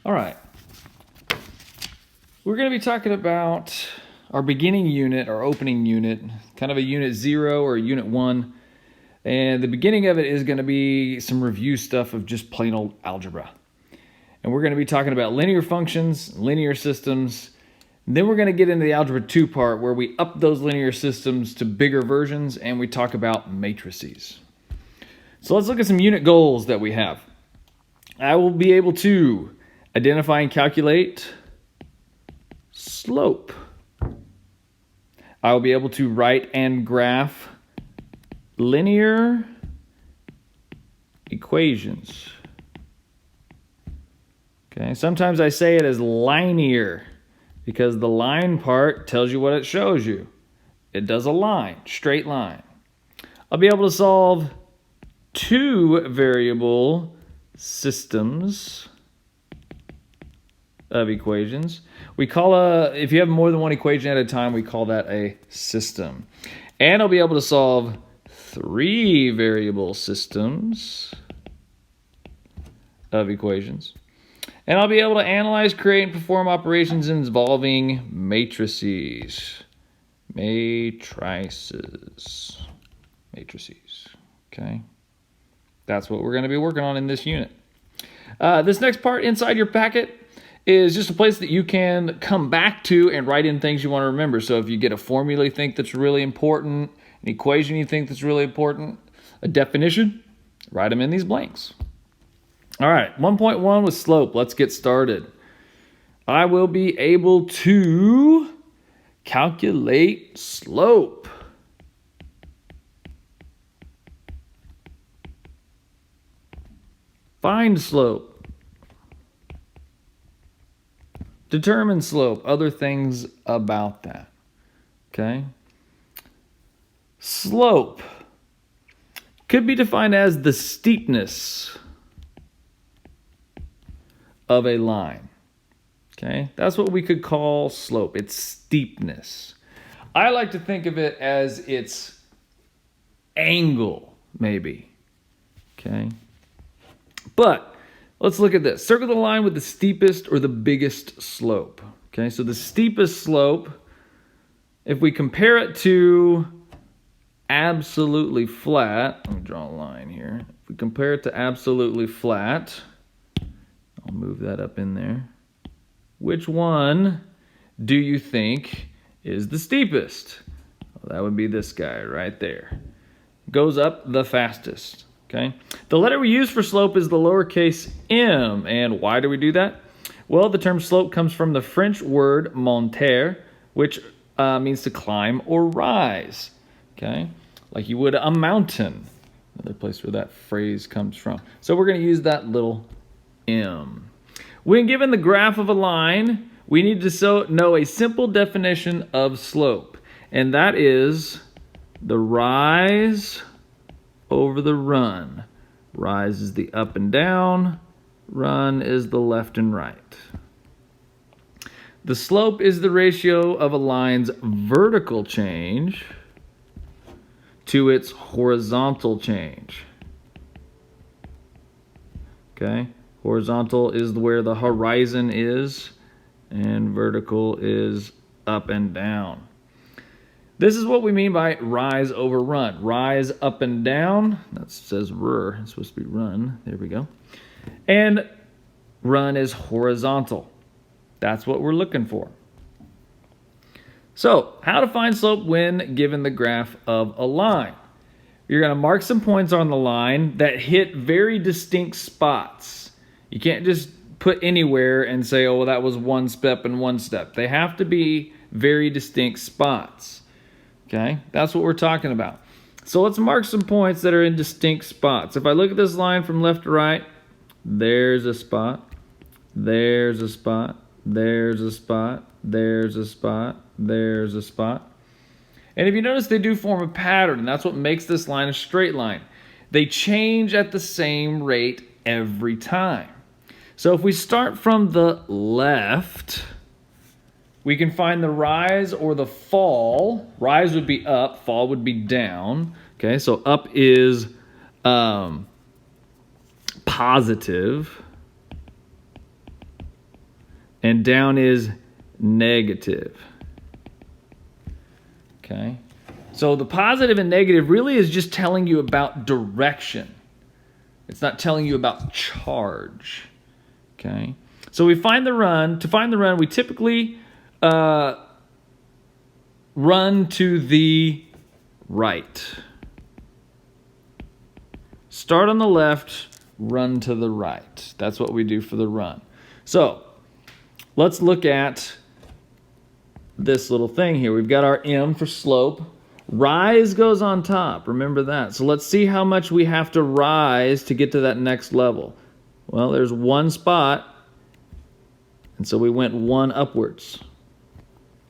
All right. We're going to be talking about our beginning unit, our opening unit, kind of a unit 0 or a unit 1. And the beginning of it is going to be some review stuff of just plain old algebra. And we're going to be talking about linear functions, linear systems. Then we're going to get into the Algebra 2 part where we up those linear systems to bigger versions and we talk about matrices. So let's look at some unit goals that we have. I will be able to identify and calculate slope. I will be able to write and graph linear equations. Okay, sometimes I say it as linear because the line part tells you what it shows you. It does a line, straight line. I'll be able to solve 2 variable systems of equations. We call if you have more than one equation at a time, we call that a system. And I'll be able to solve 3 variable systems of equations. And I'll be able to analyze, create, and perform operations involving matrices. Matrices. Okay. That's what we're going to be working on in this unit. This next part inside your packet is just a place that you can come back to and write in things you want to remember. So if you get a formula you think that's really important, an equation you think that's really important, a definition, write them in these blanks. All right, 1.1 with slope. Let's get started. I will be able to calculate slope. Find slope. Determine slope. Other things about that. Okay? Slope could be defined as the steepness of a line. Okay? That's what we could call slope. It's steepness. I like to think of it as its angle, maybe. Okay? But let's look at this. Circle the line with the steepest or the biggest slope. Okay, so the steepest slope, if we compare it to absolutely flat, let me draw a line here. If we compare it to absolutely flat, I'll move that up in there. Which one do you think is the steepest? Well, that would be this guy right there. Goes up the fastest. Okay. The letter we use for slope is the lowercase m. And why do we do that? Well, the term slope comes from the French word monter, which means to climb or rise. Okay. Like you would a mountain. Another place where that phrase comes from. So we're going to use that little m. When given the graph of a line, we need to know a simple definition of slope. And that is the rise over the run. Rise is the up and down. Run is the left and right. The slope is the ratio of a line's vertical change to its horizontal change. Okay? Horizontal is where the horizon is, and vertical is up and down. This is what we mean by rise over run. Rise up and down. That says rur. It's supposed to be run. There we go. And run is horizontal. That's what we're looking for. So, how to find slope when given the graph of a line. You're going to mark some points on the line that hit very distinct spots. You can't just put anywhere and say, oh, well, that was one step and one step. They have to be very distinct spots. Okay, that's what we're talking about. So let's mark some points that are in distinct spots. If I look at this line from left to right, there's a spot, there's a spot, there's a spot, there's a spot, there's a spot. And if you notice, they do form a pattern, and that's what makes this line a straight line. They change at the same rate every time. So if we start from the left, we can find the rise or the fall. Rise would be up, fall would be down. Okay, so up is positive. and down is negative. Okay? So the positive and negative really is just telling you about direction. It's not telling you about charge. Okay? So we find the run. To find the run, we typically run to the right. Start on the left, run to the right. That's what we do for the run. So let's look at this little thing here. We've got our M for slope. Rise goes on top. Remember that. So let's see how much we have to rise to get to that next level. Well, there's one spot. And so we went 1 upwards.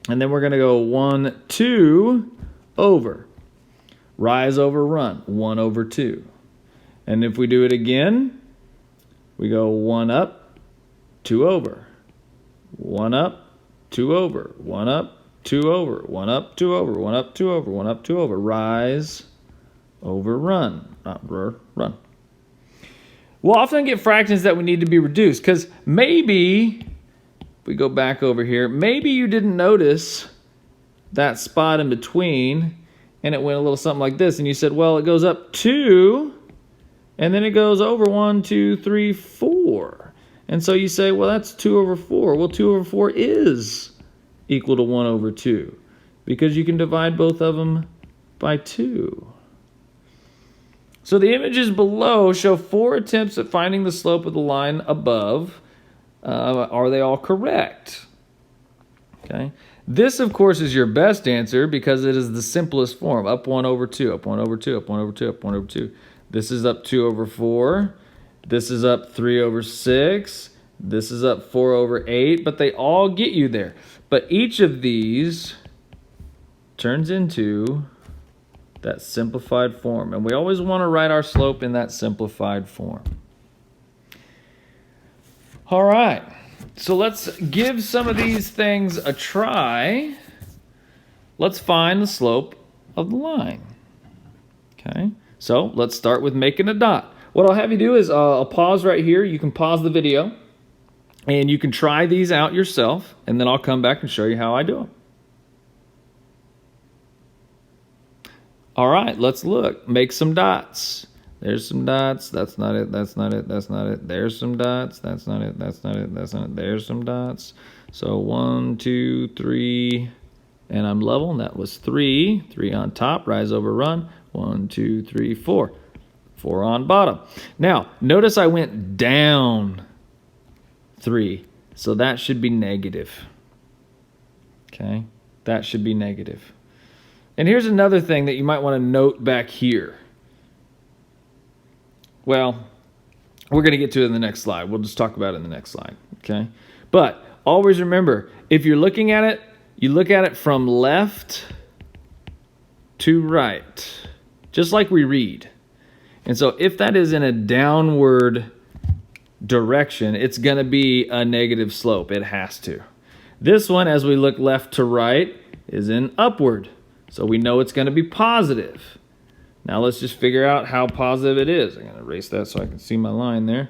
And then we're going to go 1, 2 over. Rise over run. 1 over 2. And if we do it again, we go 1 up, 2 over. 1 up, 2 over. 1 up, 2 over. 1 up, 2 over. 1 up, 2 over. 1 up, 2 over. Rise over run. Not run. We'll often get fractions that we need to be reduced because maybe, if we go back over here, maybe you didn't notice that spot in between and it went a little something like this. And you said, well, it goes up 2 and then it goes over 1, 2, 3, 4. And so you say, well, that's 2 over 4. Well, 2 over 4 is equal to 1 over 2 because you can divide both of them by 2. So the images below show 4 attempts at finding the slope of the line above. Are they all correct? Okay. This, of course, is your best answer because it is the simplest form. Up 1 over 2, up 1 over 2, up 1 over 2, up 1 over 2. This is up 2 over 4. This is up 3 over 6. This is up 4 over 8. But they all get you there. But each of these turns into that simplified form. And we always want to write our slope in that simplified form. All right. So let's give some of these things a try. Let's find the slope of the line. Okay. So let's start with making a dot. What I'll have you do is I'll pause right here. You can pause the video and you can try these out yourself, and then I'll come back and show you how I do them. All right, let's look. Make some dots. There's some dots. That's not it. That's not it. That's not it. There's some dots. That's not it. That's not it. That's not it. There's some dots. So 1, 2, 3, and I'm level, and that was 3. 3 on top, rise over run. 1, 2, 3, 4. 4 on bottom. Now, notice I went down 3. So that should be negative. Okay? That should be negative. And here's another thing that you might want to note back here. Well, we're going to get to it in the next slide. We'll just talk about it in the next slide. Okay? But always remember, if you're looking at it, you look at it from left to right. Just like we read. And so if that is in a downward direction, it's going to be a negative slope. It has to. This one, as we look left to right, is in upward. So we know it's going to be positive. Now let's just figure out how positive it is. I'm going to erase that so I can see my line there.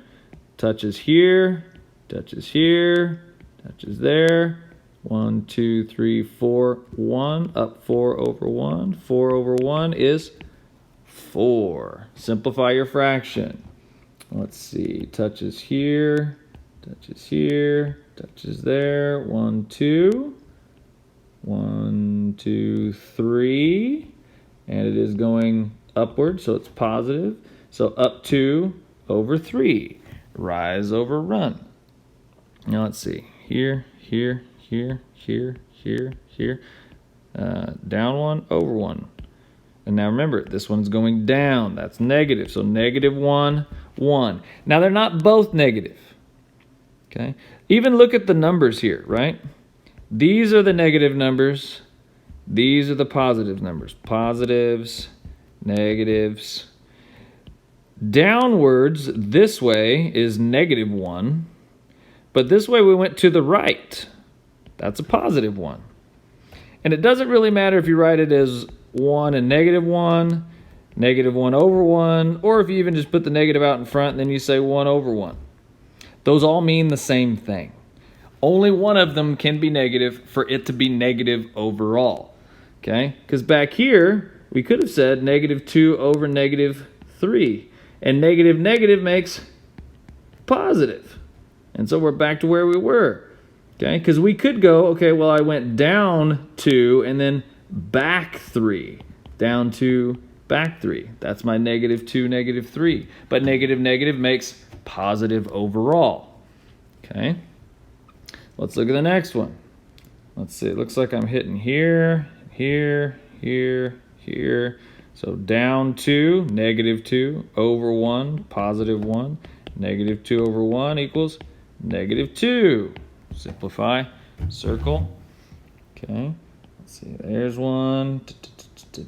Touches here, touches here, touches there. 1, 2, 3, 4, 1. Up 4 over 1. 4 over 1 is 4. Simplify your fraction. Let's see. Touches here, touches here, touches there. 1, 2. 1, 2, 3. And it is going upward, so it's positive. So up 2 over 3. Rise over run. Now let's see. Here, here, here, here, here, here. Down 1, over 1. And now remember, this one's going down. That's negative. So negative 1, 1. Now they're not both negative. Okay? Even look at the numbers here, right? These are the negative numbers. These are the positive numbers. Positives, negatives. Downwards, this way is negative 1. But this way we went to the right. That's a positive 1. And it doesn't really matter if you write it as 1 and negative 1, negative 1 over 1, or if you even just put the negative out in front and then you say 1 over 1. Those all mean the same thing. Only one of them can be negative for it to be negative overall. Okay? Because back here, we could have said negative 2 over negative 3. And negative negative makes positive. And so we're back to where we were. Okay? Because we could go, okay, well, I went down 2 and then back 3. Down 2, back 3. That's my negative 2, negative 3. But negative negative makes positive overall. Okay? Let's look at the next one. Let's see. It looks like I'm hitting here, here, here, here. So down 2, negative 2, over 1, positive 1. Negative 2 over 1 equals negative 2. Simplify, circle. Okay. Let's see. There's 1.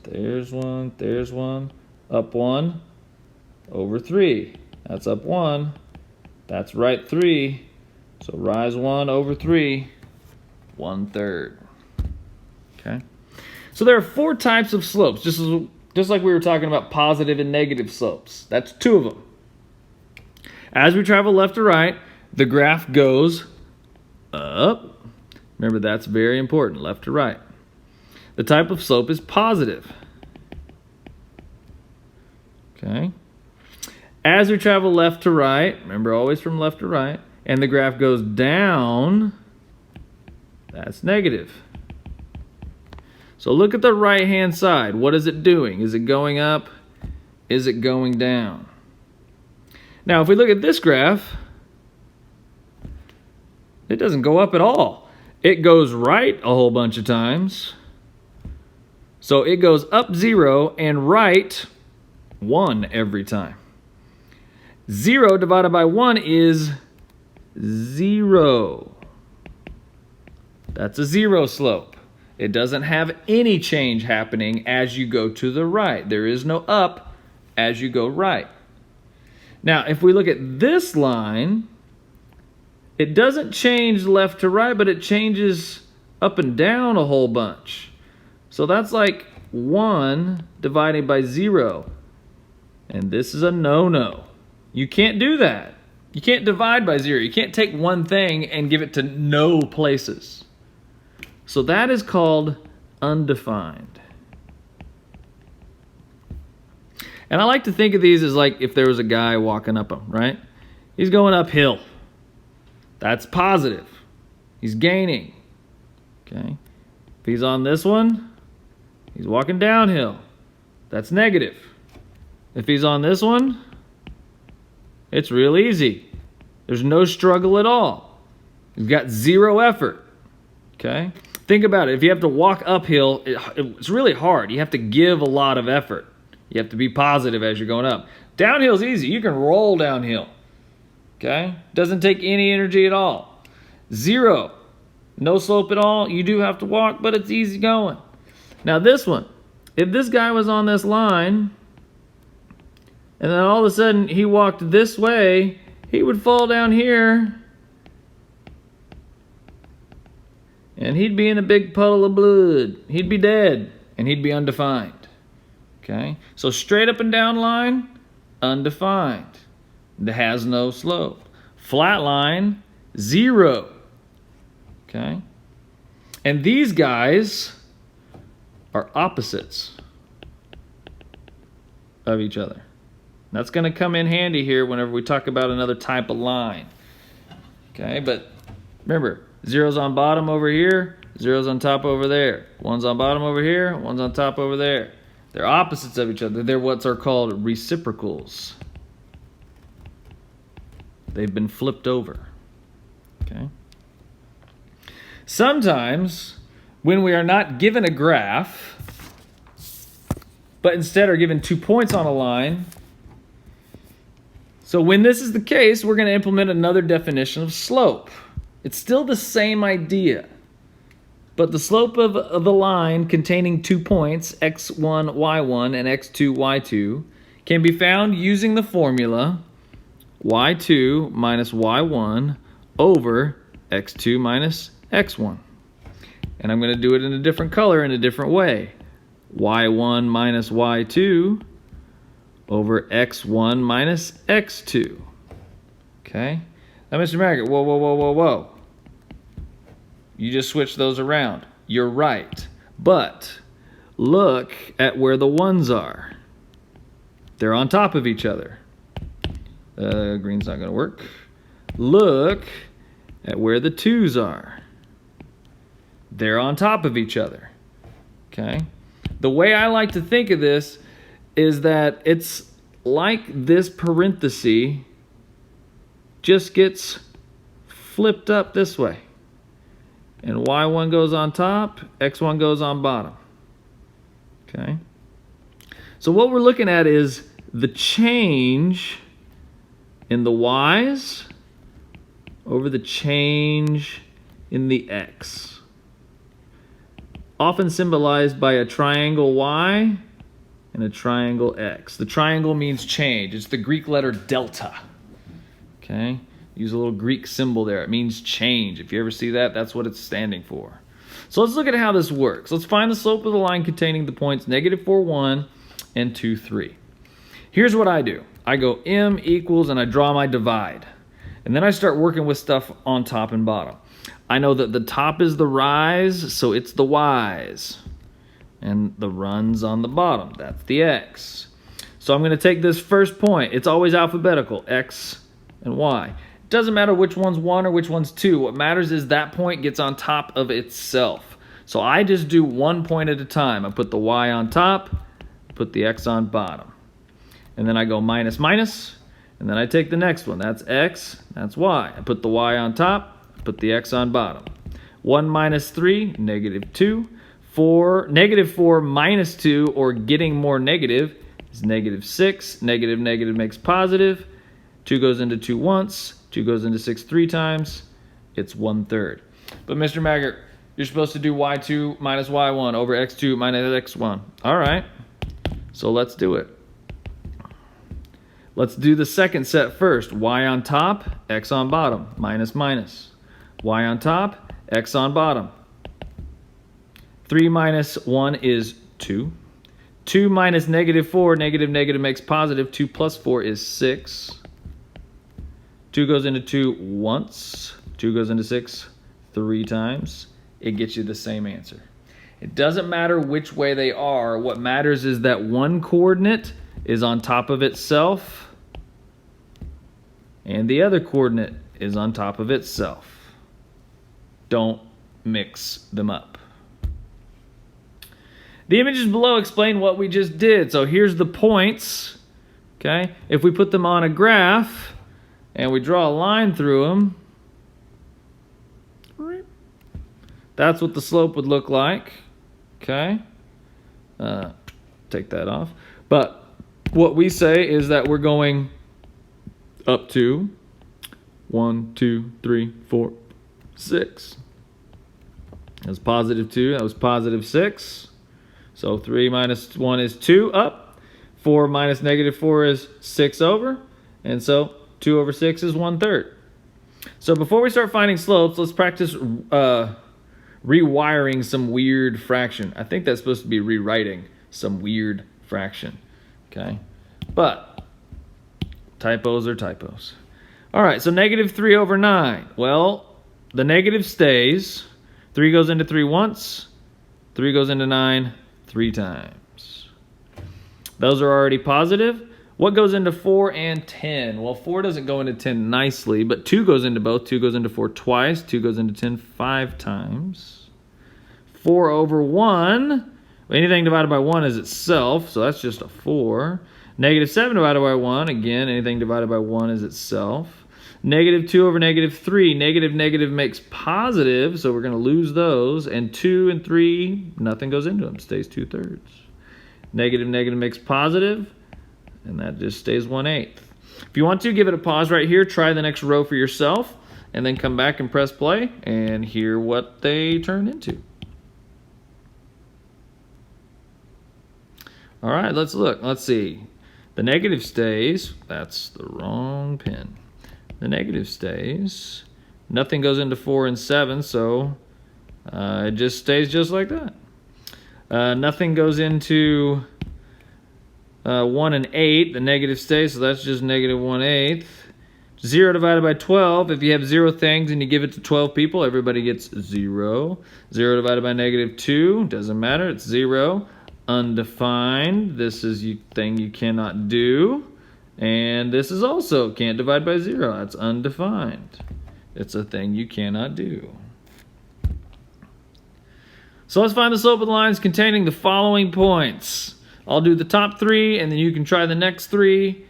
There's 1. There's 1. Up 1. Over 3. That's up 1. That's right 3. So rise 1 over 3, 1/3. Okay. So there are 4 types of slopes, just like we were talking about positive and negative slopes. That's 2 of them. As we travel left to right, the graph goes up. Remember, that's very important, left to right. The type of slope is positive. Okay. As we travel left to right, remember, always from left to right, and the graph goes down, that's negative. So look at the right-hand side. What is it doing? Is it going up? Is it going down? Now, if we look at this graph, it doesn't go up at all. It goes right a whole bunch of times. So it goes up 0 and right 1 every time. 0 divided by 1 is 0. That's a 0 slope. It doesn't have any change happening as you go to the right. There is no up as you go right. Now, if we look at this line, it doesn't change left to right, but it changes up and down a whole bunch. So that's like 1 divided by 0. And this is a no-no. You can't do that. You can't divide by 0. You can't take one thing and give it to no places. So that is called undefined. And I like to think of these as like if there was a guy walking up them, right? He's going uphill. That's positive. He's gaining. Okay. If he's on this one, he's walking downhill. That's negative. If he's on this one, it's real easy. There's no struggle at all. He's got 0 effort. Okay? Think about it. If you have to walk uphill, it's really hard. You have to give a lot of effort. You have to be positive as you're going up. Downhill's easy. You can roll downhill. Okay? Doesn't take any energy at all. 0. No slope at all. You do have to walk, but it's easy going. Now this one. If this guy was on this line, and then all of a sudden he walked this way, he would fall down here, and he'd be in a big puddle of blood. He'd be dead, and he'd be undefined. Okay? So straight up and down line, undefined. It has no slope. Flat line, 0. Okay? And these guys are opposites of each other. That's going to come in handy here whenever we talk about another type of line. Okay? But remember, 0's on bottom over here, 0's on top over there. 1's on bottom over here, 1's on top over there. They're opposites of each other. They're what are called reciprocals. They've been flipped over. Okay? Sometimes, when we are not given a graph, but instead are given 2 points on a line, so when this is the case, we're going to implement another definition of slope. It's still the same idea. But the slope of the line containing 2 points, x1, y1, and x2, y2, can be found using the formula y2 minus y1 over x2 minus x1. And I'm going to do it in a different color in a different way. y1 minus y2 over x1 minus x2. Okay? Now, Mr. Maggart, whoa. You just switch those around. You're right. But look at where the 1s are. They're on top of each other. Green's not going to work. Look at where the 2s are. They're on top of each other. Okay? The way I like to think of this is that it's like this parenthesis just gets flipped up this way. And y1 goes on top, x1 goes on bottom. Okay? So what we're looking at is the change in the y's over the change in the x. Often symbolized by a triangle y and a triangle x. The triangle means change. It's the Greek letter delta. Okay? Use a little Greek symbol there. It means change. If you ever see that, that's what it's standing for. So let's look at how this works. Let's find the slope of the line containing the points negative 4, 1 and 2, 3. Here's what I do. I go m equals and I draw my divide. And then I start working with stuff on top and bottom. I know that the top is the rise, so it's the y's. And the run's on the bottom. That's the x. So I'm going to take this first point. It's always alphabetical, x and y. It doesn't matter which one's 1 or which one's 2. What matters is that point gets on top of itself. So I just do one point at a time. I put the y on top, put the x on bottom. And then I go minus, minus, and then I take the next one. That's x, that's y. I put the y on top, put the x on bottom. 1 minus 3, negative 2. Negative 4 minus 2, or getting more negative, is negative 6. Negative, negative makes positive. 2 goes into 2 once. 2 goes into 6 3 times. It's 1/3. But Mr. Maggart, you're supposed to do y2 minus y1 over x2 minus x1. All right. So let's do it. Let's do the second set first. Y on top, x on bottom. Minus, minus. Y on top, x on bottom. 3 minus 1 is 2. 2 minus negative 4, negative, negative makes positive. 2 plus 4 is 6. 2 goes into 2 once. 2 goes into 6 3 times. It gets you the same answer. It doesn't matter which way they are. What matters is that one coordinate is on top of itself and the other coordinate is on top of itself. Don't mix them up. The images below explain what we just did. So here's the points. Okay? If we put them on a graph and we draw a line through them, that's what the slope would look like. Okay? Take that off. But what we say is that we're going up to 1, 2, 3, 4, 6. That was positive 2. That was positive 6. So 3 minus 1 is 2 up. 4 minus negative 4 is 6 over. And so 2 over 6 is 1/3. So before we start finding slopes, let's practice rewiring some weird fraction. I think that's supposed to be rewriting some weird fraction. Okay? But typos are typos. All right, so negative 3 over 9. Well, the negative stays. 3 goes into 3 once. 3 goes into 9 3 times. Those are already positive. What goes into 4 and 10? Well, 4 doesn't go into 10 nicely, but 2 goes into both. 2 goes into 4 twice. 2 goes into 10 5 times. 4 over 1. Anything divided by 1 is itself, so that's just a 4. Negative 7 divided by 1. Again, anything divided by 1 is itself. Negative 2 over negative 3. Negative, negative makes positive, so we're going to lose those. And 2 and 3, nothing goes into them. Stays 2/3. Negative, negative makes positive, and that just stays 1/8. If you want to, give it a pause right here. Try the next row for yourself, and then come back and press play and hear what they turn into. All right, let's look. Let's see. The negative stays. That's the wrong pin. The negative stays. Nothing goes into 4 and 7, so it just stays just like that. Nothing goes into 1 and 8. The negative stays, so that's just negative 1/8. 0 divided by 12, if you have 0 things and you give it to 12 people, everybody gets 0. 0 divided by -2, doesn't matter, it's 0. Undefined, this is a thing you cannot do. And this is also can't divide by 0, that's undefined. It's a thing you cannot do. So let's find the slope of the lines containing the following points. I'll do the top 3, and then you can try the next 3,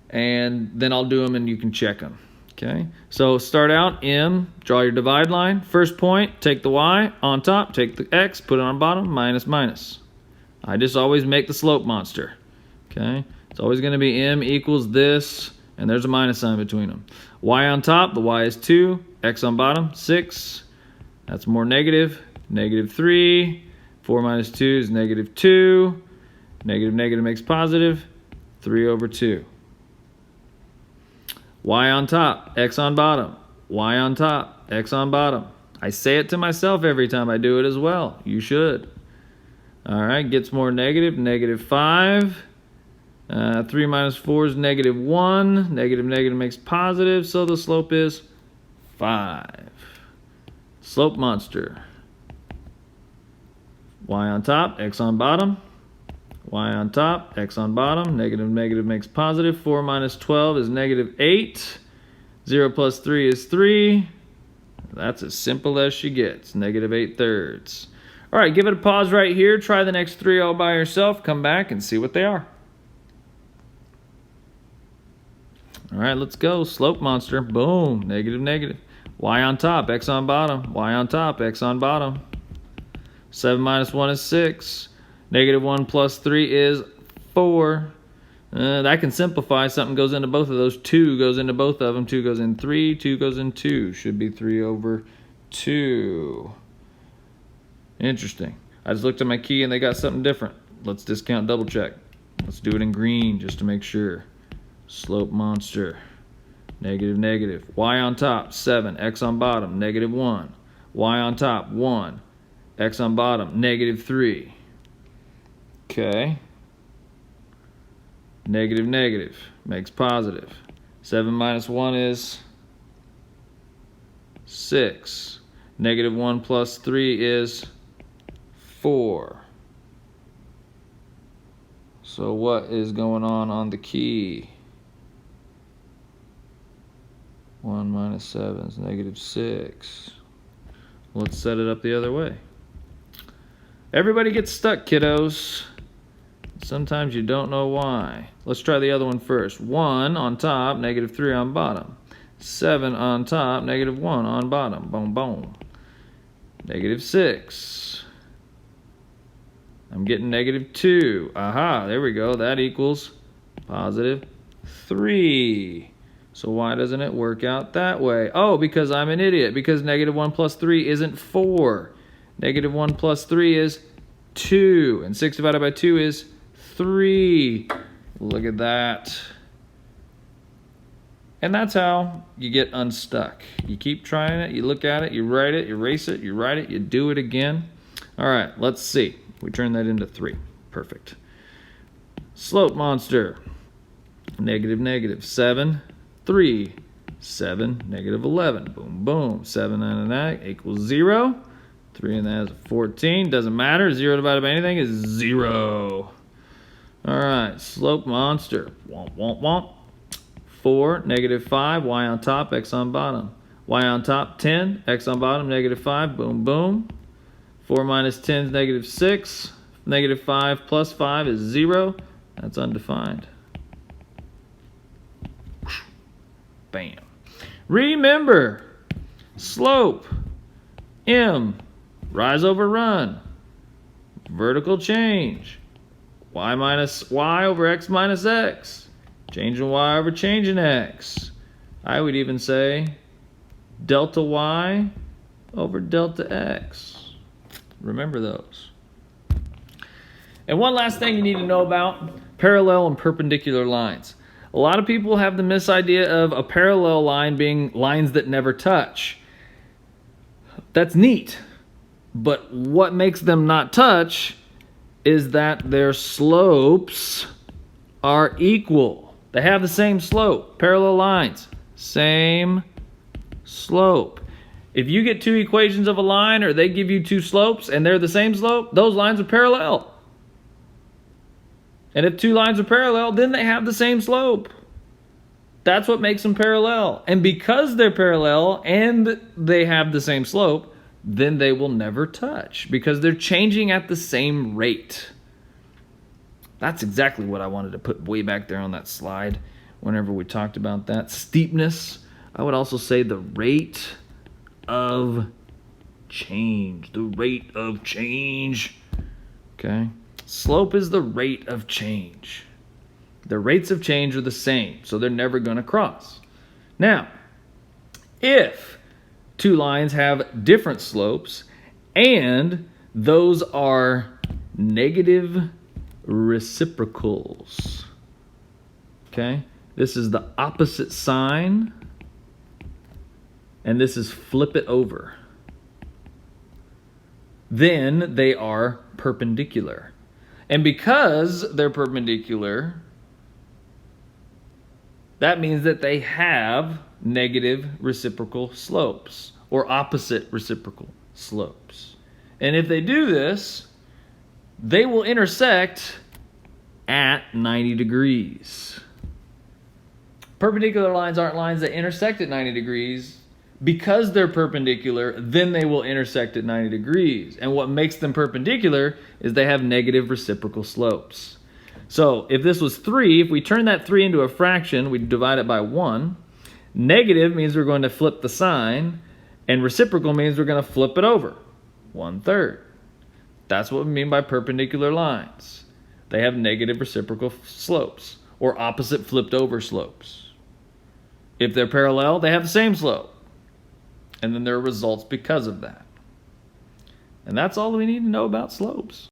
and then I'll do them and you can check them. Okay, so start out M, draw your divide line. First point, take the Y on top, take the X, put it on bottom, minus, minus. I just always make the slope monster. Okay, it's always going to be M equals this, and there's a minus sign between them. Y on top, the Y is 2, X on bottom, 6. That's more negative. -3. 4 minus 2 is -2. Negative, negative makes positive. 3 over 2. Y on top, X on bottom. Y on top, X on bottom. I say it to myself every time I do it as well. You should. All right, gets more negative. -5. 3 minus 4 is -1. Negative, negative makes positive, so the slope is 5. Slope monster. Y on top, X on bottom. Y on top, X on bottom. Negative, negative makes positive. 4 minus 12 is -8. 0 plus 3 is 3. That's as simple as she gets. -8/3. All right, give it a pause right here. Try the next 3 all by yourself. Come back and see what they are. All right, let's go. Slope monster. Boom. Negative, negative. Y on top, X on bottom. Y on top, X on bottom. 7 minus 1 is 6. -1 plus 3 is 4. That can simplify. Something goes into both of those. 2 goes into both of them. 2 goes in 3. 2 goes in 2. Should be 3 over 2. Interesting. I just looked at my key and they got something different. Let's discount double check. Let's do it in green just to make sure. Slope monster. Negative, negative. Y on top, 7. X on bottom, -1. Y on top, 1. X on bottom, -3. Okay. Negative, negative makes positive. 7 minus 1 is 6. -1 plus 3 is 4. So what is going on the key? 1 minus 7 is -6. Let's set it up the other way. Everybody gets stuck, kiddos. Sometimes you don't know why. Let's try the other one first. 1 on top, -3 on bottom. 7 on top, -1 on bottom. Boom, boom. -6. I'm getting -2. Aha, there we go. That equals +3. So why doesn't it work out that way? Oh, because I'm an idiot. Because -1 plus 3 isn't 4. -1 plus 3 is 2. And 6 divided by 2 is 3. Look at that. And that's how you get unstuck. You keep trying it, you look at it, you write it, you erase it, you write it, you do it again. All right, let's see. We turn that into 3. Perfect. Slope monster. Negative, negative. 7, 3, 7, -11. Boom, boom. 7 and that equals 0. 3 and that is 14. Doesn't matter. 0 divided by anything is 0. All right, slope monster. Womp, womp, womp. 4, -5. Y on top, X on bottom. Y on top, 10. X on bottom, -5. Boom, boom. 4 minus 10 is -6. -5 plus 5 is 0. That's undefined. Bam. Remember, slope, M, rise over run, vertical change, y minus y over x minus x, change in y over change in x. I would even say delta y over delta x. Remember those. And one last thing you need to know about parallel and perpendicular lines. A lot of people have the misidea of a parallel line being lines that never touch. That's neat. But what makes them not touch is that their slopes are equal. They have the same slope. Parallel lines, same slope. If you get two equations of a line or they give you two slopes and they're the same slope, those lines are parallel. And if two lines are parallel, then they have the same slope. That's what makes them parallel. And because they're parallel and they have the same slope, then they will never touch because they're changing at the same rate. That's exactly what I wanted to put way back there on that slide whenever we talked about that. Steepness, I would also say the rate of change. The rate of change. Okay? Slope is the rate of change. The rates of change are the same, so they're never going to cross. Now, if two lines have different slopes and those are negative reciprocals, okay? This is the opposite sign, and this is flip it over. Then they are perpendicular. And because they're perpendicular, that means that they have negative reciprocal slopes or opposite reciprocal slopes. And if they do this, they will intersect at 90 degrees. Perpendicular lines aren't lines that intersect at 90 degrees. Because they're perpendicular, then they will intersect at 90 degrees. And what makes them perpendicular is they have negative reciprocal slopes. So if this was 3, if we turn that 3 into a fraction, we divide it by 1. Negative means we're going to flip the sign, and reciprocal means we're going to flip it over. 1/3. That's what we mean by perpendicular lines. They have negative reciprocal slopes, or opposite flipped over slopes. If they're parallel, they have the same slope. And then there are results because of that. And that's all we need to know about slopes.